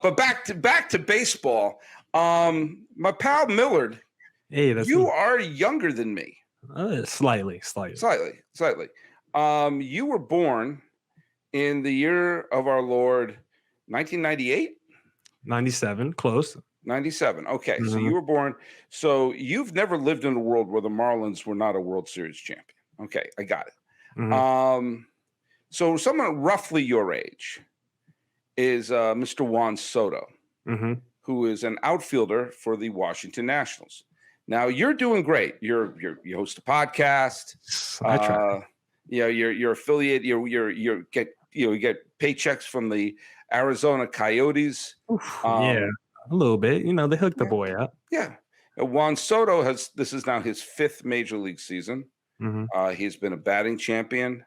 But back to baseball. My pal Millard, Hey, that's you me. are younger than me. Slightly. You were born in the year of our Lord, 1998? 97, close. 97. Okay, so Mhm. you were born. So you've never lived in a world where the Marlins were not a World Series champion. Okay, I got it. Mhm. So someone roughly your age is Mr. Juan Soto, Mhm. who is an outfielder for the Washington Nationals. Now you're doing great. You host a podcast. I try. You're affiliate. You get paychecks from the Arizona Coyotes. Yeah, a little bit. They hooked the Yeah, boy up. yeah. Juan Soto this is now his 5th major league season. Mhm. He's been a batting champion.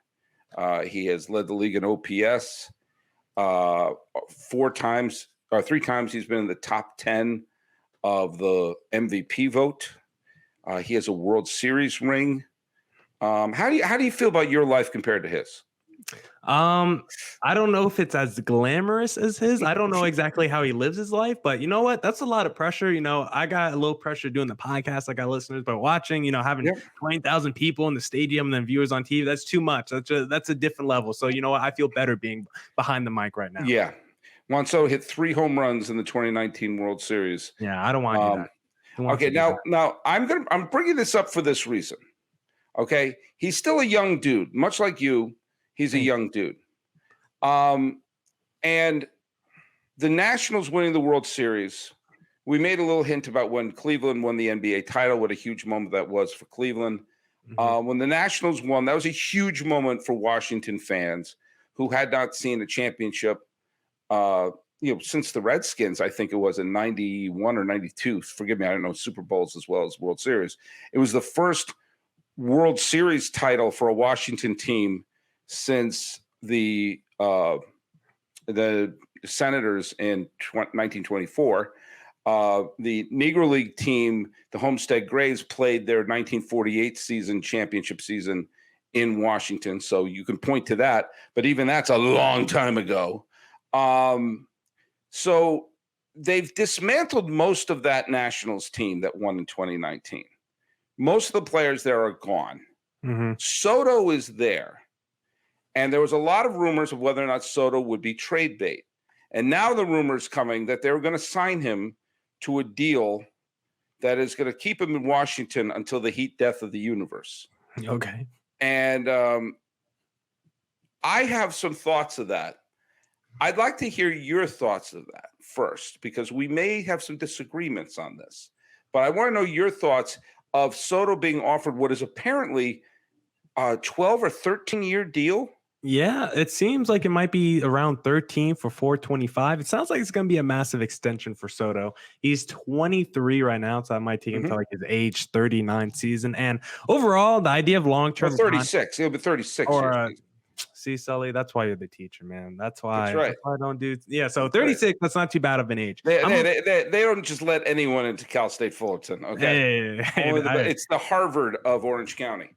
He has led the league in OPS 3 times. He's been in the top 10 of the MVP vote. He has a World Series ring. How do you feel about your life compared to his? I don't know if it's as glamorous as his. I don't know exactly how he lives his life, but you know what? That's a lot of pressure. I got a little pressure doing the podcast. I got listeners, but watching, having 20,000 people in the stadium and then viewers on TV, that's too much. That's a different level. So you know what? I feel better being behind the mic right now. Yeah. Juan Soto hit 3 home runs in the 2019 World Series. Yeah, I don't want to do that. Okay, now I'm bringing this up for this reason. Okay, he's still a young dude, much like you. He's a young dude. And the Nationals winning the World Series, we made a little hint about when Cleveland won the NBA title, what a huge moment that was for Cleveland. When the Nationals won, that was a huge moment for Washington fans who had not seen a championship since the Redskins. I think it was in 91 or 92. Forgive me, I don't know Super Bowls as well as World Series. It was the first World Series title for a Washington team since the Senators in 1924. The Negro League team, the Homestead Grays, played their 1948 championship season in Washington. So you can point to that, but even that's a long time ago. So they've dismantled most of that Nationals team that won in 2019. Most of the players there are gone. Mm-hmm. Soto is there. And there was a lot of rumors of whether or not Soto would be trade bait. And now the rumors coming that they were going to sign him to a deal that is going to keep him in Washington until the heat death of the universe. Okay. And I have some thoughts of that. I'd like to hear your thoughts of that first, because we may have some disagreements on this. But I want to know your thoughts of Soto being offered what is apparently a 12 or 13-year deal. Yeah, it seems like it might be around 13 for 425. It sounds like it's going to be a massive extension for Soto. He's 23 right now, so that might take him to like his age 39 season. And overall, the idea of long-term 36. He'll be 36. See, Sully, that's why you're the teacher, man. That's why. That's right. That's why I don't do. Yeah, so 36. That's not too bad of an age. They don't just let anyone into Cal State Fullerton. Okay, it's the Harvard of Orange County.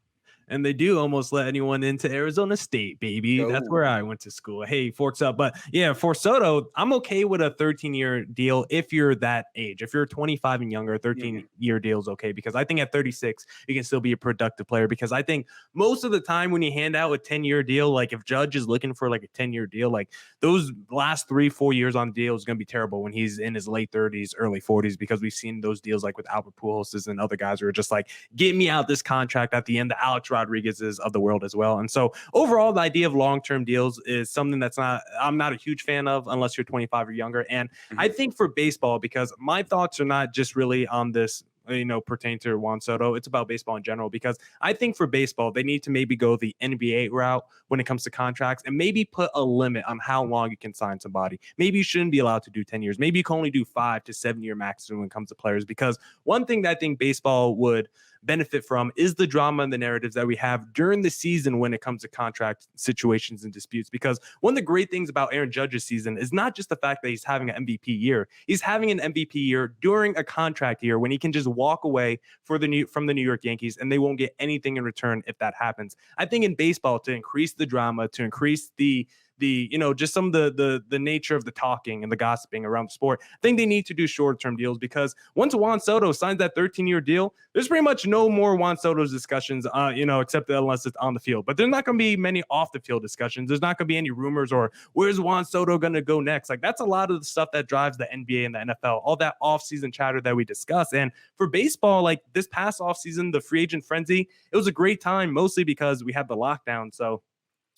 And they do almost let anyone into Arizona State, baby. Oh. That's where I went to school. Hey, forks up. But yeah, for Soto, I'm okay with a 13-year deal if you're that age. If you're 25 and younger, a 13-year deal is okay, because I think at 36, you can still be a productive player. Because I think most of the time when you hand out a 10-year deal, like if Judge is looking for like a 10-year deal, like those last 3-4 years on the deal is going to be terrible when he's in his late 30s, early 40s, because we've seen those deals like with Albert Pujols and other guys who are just like, get me out this contract at the end. The Alex Rodriguez's of the world as well. And so overall, the idea of long-term deals is something I'm not a huge fan of unless you're 25 or younger. And I think for baseball, because my thoughts are not just really on this, pertain to Juan Soto. It's about baseball in general, because I think for baseball, they need to maybe go the NBA route when it comes to contracts and maybe put a limit on how long you can sign somebody. Maybe you shouldn't be allowed to do 10 years. Maybe you can only do 5 to 7 year maximum when it comes to players, because one thing that I think baseball would benefit from is the drama and the narratives that we have during the season when it comes to contract situations and disputes. Because one of the great things about Aaron Judge's season is not just the fact that he's having an MVP year. He's having an MVP year during a contract year when he can just walk away from the New York Yankees and they won't get anything in return if that happens. I think in baseball, to increase the drama, to increase the the, just some of the nature of the talking and the gossiping around the sport. I think they need to do short-term deals, because once Juan Soto signs that 13-year deal, there's pretty much no more Juan Soto's discussions, except unless it's on the field. But there's not going to be many off-the-field discussions. There's not going to be any rumors or where's Juan Soto going to go next. Like, that's a lot of the stuff that drives the NBA and the NFL, all that off-season chatter that we discuss. And for baseball, like this past offseason, the free agent frenzy, it was a great time, mostly because we had the lockdown. So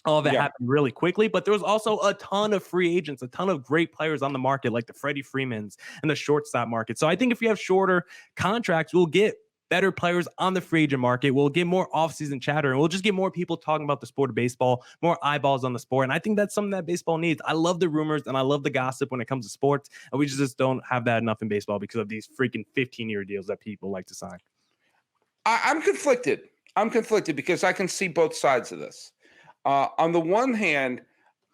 all of it happened really quickly, but there was also a ton of free agents, a ton of great players on the market, like the Freddie Freemans and the shortstop market. So I think if you have shorter contracts, we'll get better players on the free agent market. We'll get more offseason chatter, and we'll just get more people talking about the sport of baseball, more eyeballs on the sport. And I think that's something that baseball needs. I love the rumors and I love the gossip when it comes to sports, and we just don't have that enough in baseball because of these freaking 15-year deals that people like to sign. I'm conflicted. I'm conflicted because I can see both sides of this. On the one hand,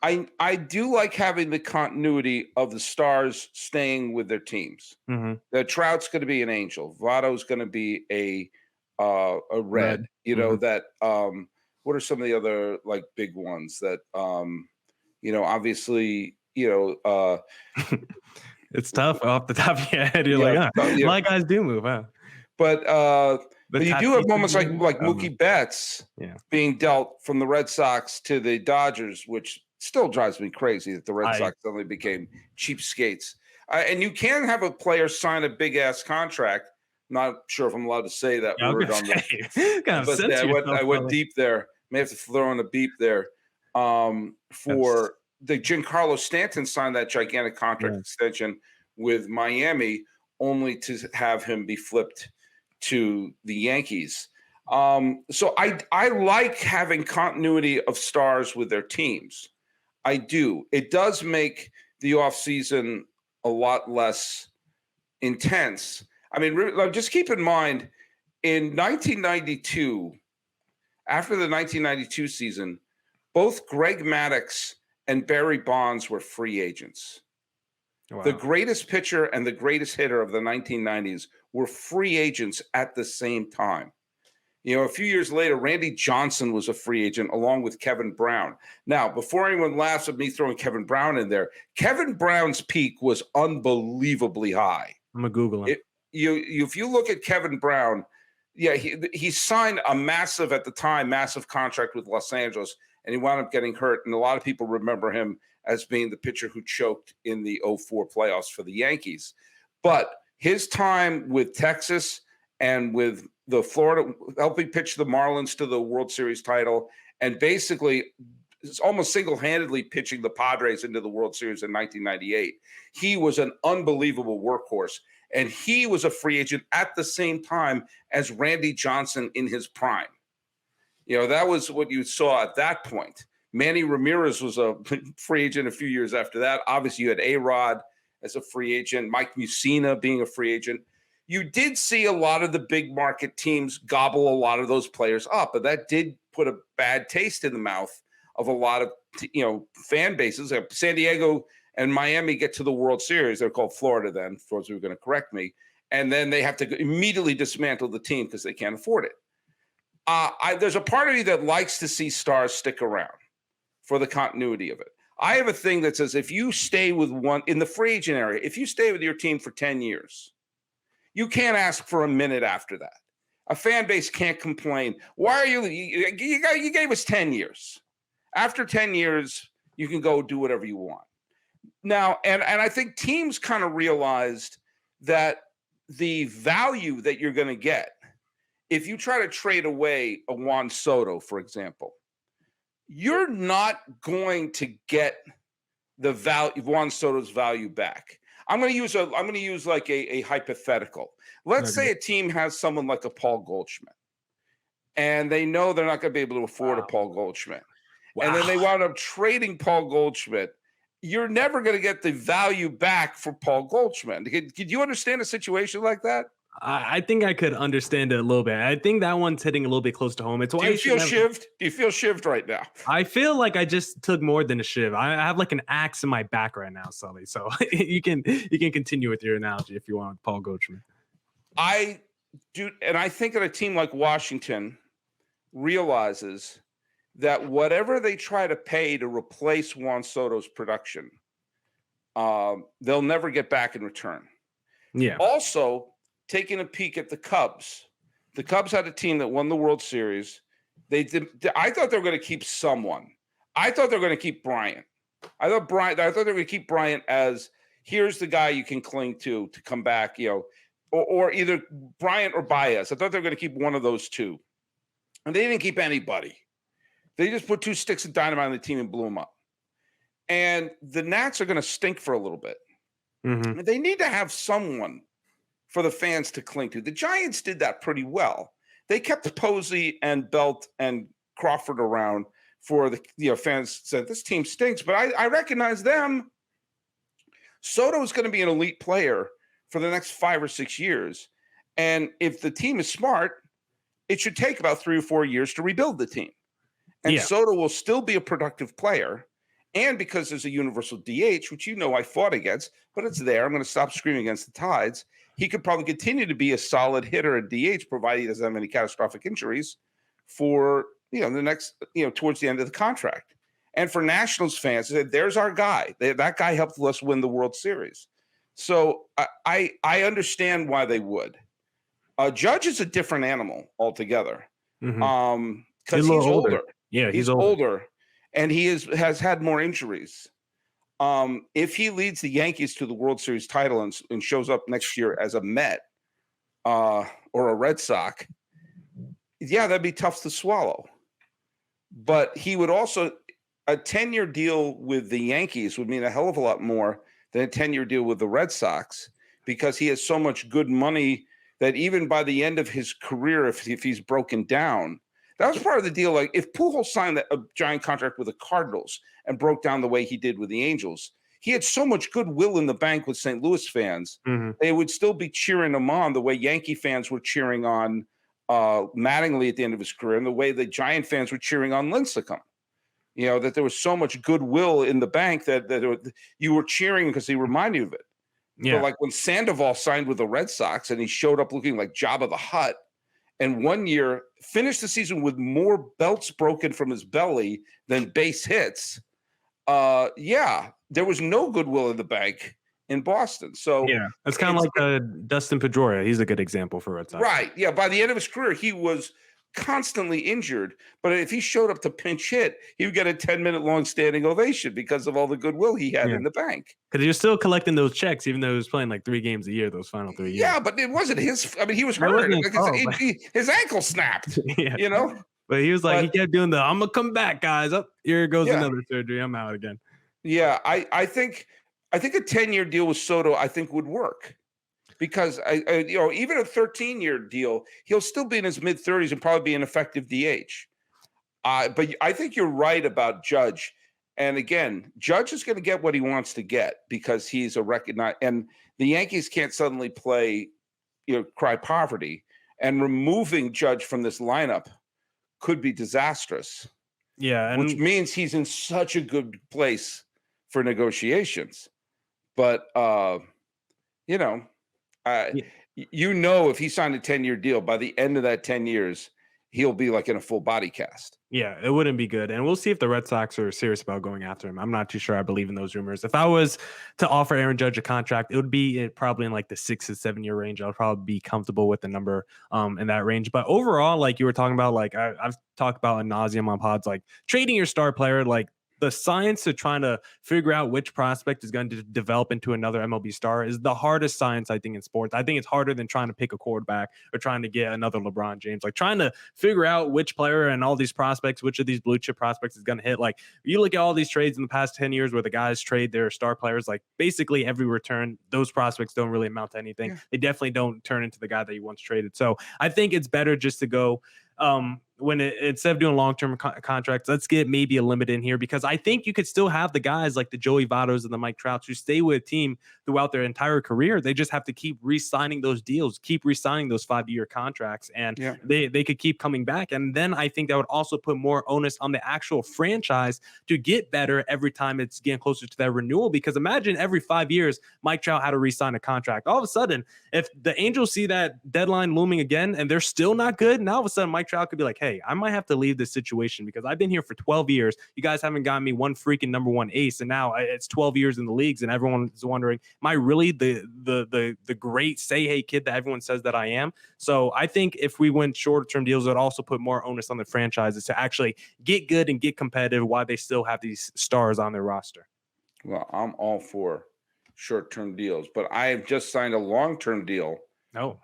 I do like having the continuity of the stars staying with their teams. Mm-hmm. The Trout's going to be an Angel. Votto's going to be a Red. That what are some of the other like big ones that obviously it's tough off the top of your head. You're like, my guys do move, huh? But you do have moments like Mookie Betts being dealt from the Red Sox to the Dodgers, which still drives me crazy that the Red Sox suddenly became cheapskates. And you can have a player sign a big-ass contract. Not sure if I'm allowed to say that word on this. I went deep there. May have to throw in a beep there. For the Giancarlo Stanton signed that gigantic contract extension with Miami, only to have him be flipped to the Yankees. So I like having continuity of stars with their teams. I do. It does make the offseason a lot less intense. I mean, just keep in mind, in 1992, after the 1992 season, both Greg Maddux and Barry Bonds were free agents. Wow. The greatest pitcher and the greatest hitter of the 1990s were free agents at the same time. A few years later, Randy Johnson was a free agent along with Kevin Brown. Now, before anyone laughs at me throwing Kevin Brown in there, Kevin Brown's peak was unbelievably high. I'm going to Google him. If you look at Kevin Brown, he signed a massive contract with Los Angeles, and he wound up getting hurt. And a lot of people remember him as being the pitcher who choked in the 2004 playoffs for the Yankees. But his time with Texas and with the Florida, helping pitch the Marlins to the World Series title, and basically almost single-handedly pitching the Padres into the World Series in 1998. He was an unbelievable workhorse, and he was a free agent at the same time as Randy Johnson in his prime. That was what you saw at that point. Manny Ramirez was a free agent a few years after that. Obviously, you had A-Rod as a free agent, Mike Mussina being a free agent. You did see a lot of the big market teams gobble a lot of those players up, but that did put a bad taste in the mouth of a lot of fan bases. San Diego and Miami get to the World Series. They're called Florida then, for those who are going to correct me. And then they have to immediately dismantle the team because they can't afford it. There's a part of me that likes to see stars stick around for the continuity of it. I have a thing that says if you stay with one in the free agent area, if you stay with your team for 10 years, you can't ask for a minute after that. A fan base can't complain. Why are you gave us 10 years. After 10 years, you can go do whatever you want. Now, and I think teams kind of realized that the value that you're going to get, if you try to trade away a Juan Soto, for example, you're not going to get the value, Juan Soto's value back. I'm going to use like a hypothetical. Let's say a team has someone like a Paul Goldschmidt, and they know they're not going to be able to afford a Paul Goldschmidt. Wow. And then they wound up trading Paul Goldschmidt. You're never going to get the value back for Paul Goldschmidt. Could you understand a situation like that? I think I could understand it a little bit. I think that one's hitting a little bit close to home. It's why Do you feel shivved? Do you feel shivved right now? I feel like I just took more than a shiv. I have like an axe in my back right now, Sully. So you can continue with your analogy if you want, Paul Goldschmidt. I do, and I think that a team like Washington realizes that whatever they try to pay to replace Juan Soto's production, they'll never get back in return. Yeah. Also, taking a peek at the Cubs had a team that won the World Series. I thought they were going to keep someone. I thought they were going to keep Bryant. I thought they were going to keep Bryant as here's the guy you can cling to come back, or either Bryant or Baez. I thought they were going to keep one of those two. And they didn't keep anybody. They just put 2 sticks of dynamite on the team and blew them up. And the Nats are going to stink for a little bit. Mm-hmm. They need to have someone for the fans to cling to. The Giants did that pretty well. They kept Posey and Belt and Crawford around for the fans said this team stinks, but I recognize them. Soto is going to be an elite player for the next 5 or 6 years. And if the team is smart, it should take about 3 or 4 years to rebuild the team. And Soto will still be a productive player. And because there's a universal DH, which I fought against, but it's there. I'm going to stop screaming against the Tides. He could probably continue to be a solid hitter at DH, provided he doesn't have any catastrophic injuries for the next, towards the end of the contract. And for Nationals fans, there's our guy. That guy helped us win the World Series. So I understand why they would. Judge is a different animal altogether. Mm-hmm. Because he's older. Yeah, he's older. And he has had more injuries. If he leads the Yankees to the World Series title and shows up next year as a Met or a Red Sox, that'd be tough to swallow. But he would also a 10-year deal with the Yankees would mean a hell of a lot more than a 10-year deal with the Red Sox because he has so much good money that even by the end of his career, if he's broken down, that was part of the deal. Like if Pujols signed a giant contract with the Cardinals and broke down the way he did with the Angels, he had so much goodwill in the bank with St. Louis fans. Mm-hmm. They would still be cheering him on the way Yankee fans were cheering on Mattingly at the end of his career and the way the Giant fans were cheering on Lincecum. That there was so much goodwill in the bank that you were cheering because he reminded you of it. Yeah. But like when Sandoval signed with the Red Sox and he showed up looking like Jabba the Hutt and one year finished the season with more belts broken from his belly than base hits, there was no goodwill in the bank in Boston. So it's kind of like Dustin Pedroia. He's a good example for Red Sox. Right. Yeah. By the end of his career, he was constantly injured. But if he showed up to pinch hit, he would get a 10-minute long standing ovation because of all the goodwill he had in the bank. Because he was still collecting those checks, even though he was playing like 3 games a year, those final 3 years. Yeah, but it wasn't his. I mean, he was hurt. His ankle snapped, But he was like, he kept doing I'm going to come back, guys. Oh, here goes another surgery. I'm out again. Yeah, I think a 10-year deal with Soto, I think would work because even a 13-year deal, he'll still be in his mid-30s and probably be an effective DH. But I think you're right about Judge. And again, Judge is going to get what he wants to get because he's a recognized, and the Yankees can't suddenly cry poverty, and removing Judge from this lineup could be disastrous. Yeah. Which means he's in such a good place for negotiations. But, if he signed a 10-year deal, by the end of that 10 years, he'll be like in a full body cast. Yeah, it wouldn't be good. And we'll see if the Red Sox are serious about going after him. I'm not too sure I believe in those rumors. If I was to offer Aaron Judge a contract, it would be probably in like the 6 to 7 year range. I'll probably be comfortable with the number in that range. But overall, like you were talking about, like I've talked about ad nauseum on pods, like trading your star player, like the science of trying to figure out which prospect is going to develop into another MLB star is the hardest science, I think, in sports. I think it's harder than trying to pick a quarterback or trying to get another LeBron James. Like trying to figure out which player and all these prospects, which of these blue chip prospects is going to hit. Like you look at all these trades in the past 10 years where the guys trade their star players, like basically every return, those prospects don't really amount to anything. Yeah. They definitely don't turn into the guy that you once traded. So I think it's better just to go instead of doing long-term contracts, let's get maybe a limit in here because I think you could still have the guys like the Joey Vottos and the Mike Trouts who stay with a team throughout their entire career. They just have to keep re-signing those deals, keep re-signing those 5-year contracts, and they could keep coming back. And then I think that would also put more onus on the actual franchise to get better every time it's getting closer to that renewal. Because imagine every 5 years, Mike Trout had to re-sign a contract. All of a sudden, if the Angels see that deadline looming again and they're still not good, now all of a sudden Mike Trout could be like, hey, I might have to leave this situation because I've been here for 12 years. You guys haven't gotten me one freaking number one ace, and now it's 12 years in the leagues, and everyone is wondering, am I really the great say-hey kid that everyone says that I am? So I think if we went shorter-term deals, it would also put more onus on the franchises to actually get good and get competitive while they still have these stars on their roster. Well, I'm all for short-term deals, but I have just signed a long-term deal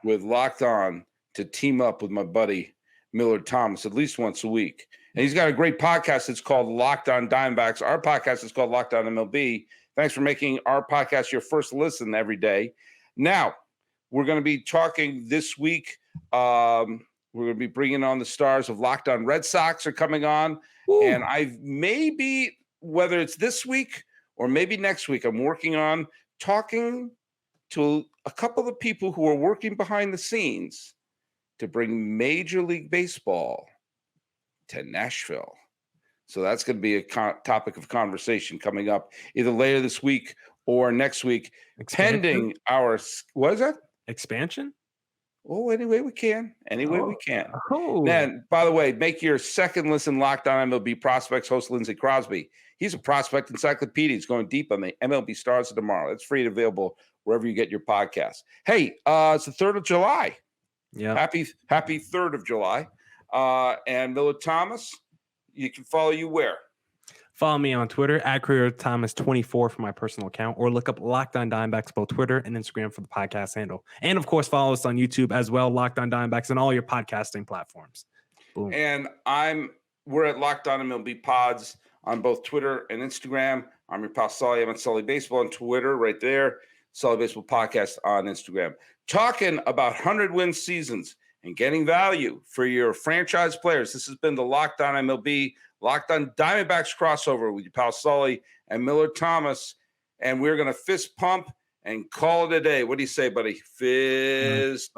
with Locked On to team up with my buddy Millard Thomas at least once a week. And he's got a great podcast. It's called Locked On Diamondbacks. Our podcast is called Locked On MLB. Thanks for making our podcast your first listen every day. Now, we're going to be talking this week. We're going to be bringing on the stars of Locked On Red Sox are coming on. Ooh. And whether it's this week or maybe next week, I'm working on talking to a couple of people who are working behind the scenes to bring Major League Baseball to Nashville. So that's going to be a topic of conversation coming up either later this week or next week, pending our – what is that? Expansion? Oh, anyway we can. We can. Then, by the way, make your second listen Locked On MLB Prospects host Lindsey Crosby. He's a prospect encyclopedia. He's going deep on the MLB stars of tomorrow. It's free and available wherever you get your podcasts. Hey, it's the 3rd of July. Yeah. Happy 3rd of July. And Millard Thomas, you can follow you where? Follow me on Twitter at CareerThomas24 for my personal account, or look up Locked On Diamondbacks, both Twitter and Instagram for the podcast handle. And of course, follow us on YouTube as well, Locked On Diamondbacks, and all your podcasting platforms. Boom. And we're at Locked On MLB Pods on both Twitter and Instagram. I'm your pal Sully. I'm at Sully Baseball on Twitter, right there. Sully Baseball Podcast on Instagram. Talking about 100-win seasons and getting value for your franchise players. This has been the Locked On MLB, Locked On Diamondbacks crossover with your pal Sully and Millard Thomas. And we're going to fist pump and call it a day. What do you say, buddy? Fist